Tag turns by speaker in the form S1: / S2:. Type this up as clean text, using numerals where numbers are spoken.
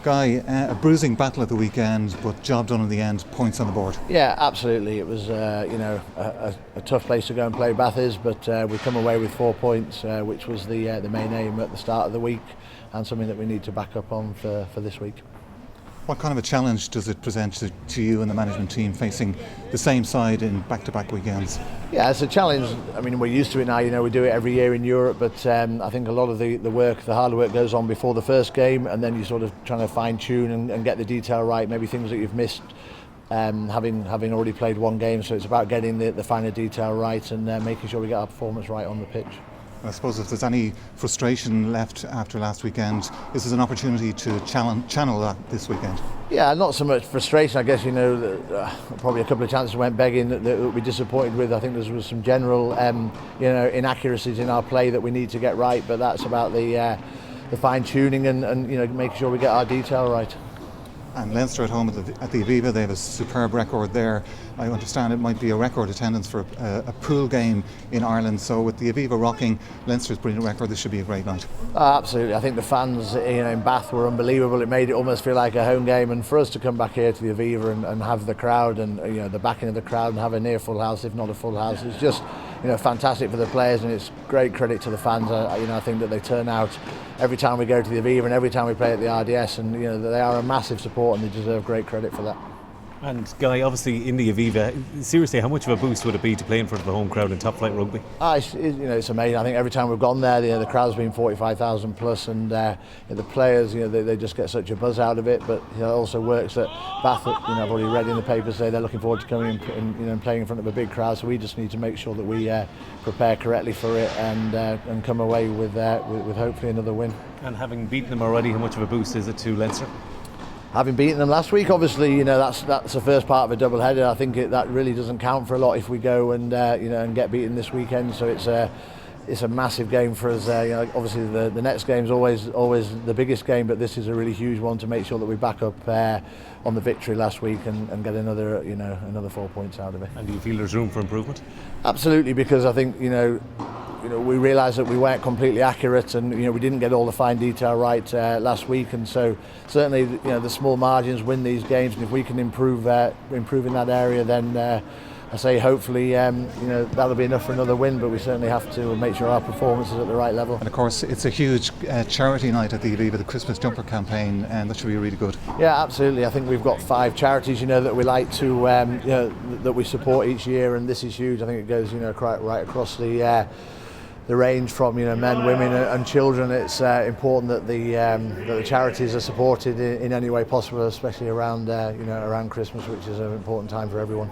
S1: Guy, a bruising battle at the weekend, but job done in the end, points on the board.
S2: Yeah, absolutely. It was a tough place to go and play, Bath is, but we come away with 4 points, which was the main aim at the start of the week, and something that we need to back up on for this week.
S1: What kind of a challenge does it present to you and the management team facing the same side in back-to-back weekends?
S2: Yeah, it's a challenge. I mean, we're used to it now, we do it every year in Europe, but I think a lot of the harder work goes on before the first game, and then you're sort of trying to fine-tune and get the detail right, maybe things that you've missed having already played one game, so it's about getting the finer detail right and making sure we get our performance right on the pitch.
S1: I suppose if there's any frustration left after last weekend, this is an opportunity to channel that this weekend.
S2: Yeah, not so much frustration. I guess probably a couple of chances went begging that we're disappointed with. I think there was some general inaccuracies in our play that we need to get right, but that's about the fine tuning and making sure we get our detail right.
S1: And Leinster at home at the Aviva, they have a superb record there. I understand it might be a record attendance for a pool game in Ireland. So with the Aviva rocking Leinster's brilliant record, this should be a great night.
S2: Absolutely. I think the fans in Bath were unbelievable. It made it almost feel like a home game, and for us to come back here to the Aviva and have the crowd and the backing of the crowd and have a near full house, if not a full house, it's just fantastic for the players, and it's great credit to the fans. I think that they turn out every time we go to the Aviva and every time we play at the RDS, and they are a massive support and they deserve great credit for that.
S3: And Guy, obviously in the Aviva, seriously, how much of a boost would it be to play in front of a home crowd in top flight rugby?
S2: It's amazing. I think every time we've gone there, the crowd's been 45,000 plus, and the players, they just get such a buzz out of it. But it also works that Bath, I've already read in the papers say they're looking forward to coming and playing in front of a big crowd. So we just need to make sure that we prepare correctly for it and come away with hopefully another win.
S3: And having beaten them already, how much of a boost is it to Leinster?
S2: Having beaten them last week, obviously, that's the first part of a double header. I think that really doesn't count for a lot if we go and and get beaten this weekend. So it's a massive game for us. Obviously the next game's always the biggest game, but this is a really huge one to make sure that we back up on the victory last week and get another 4 points out of it.
S3: And do you feel there's room for improvement?
S2: Absolutely, because I think we realised that we weren't completely accurate, and we didn't get all the fine detail right last week, and so certainly the small margins win these games, and if we can improve in that area, then I say hopefully that'll be enough for another win, but we certainly have to make sure our performance is at the right level.
S1: And of course it's a huge charity night at the Aviva, the Christmas jumper campaign, and that should be really good.
S2: Yeah, absolutely. I think we've got 5 charities that we like to that we support each year, and this is huge. I think it goes quite right across the range from men, women and children. It's important that the charities are supported in any way possible, especially around around Christmas, which is an important time for everyone.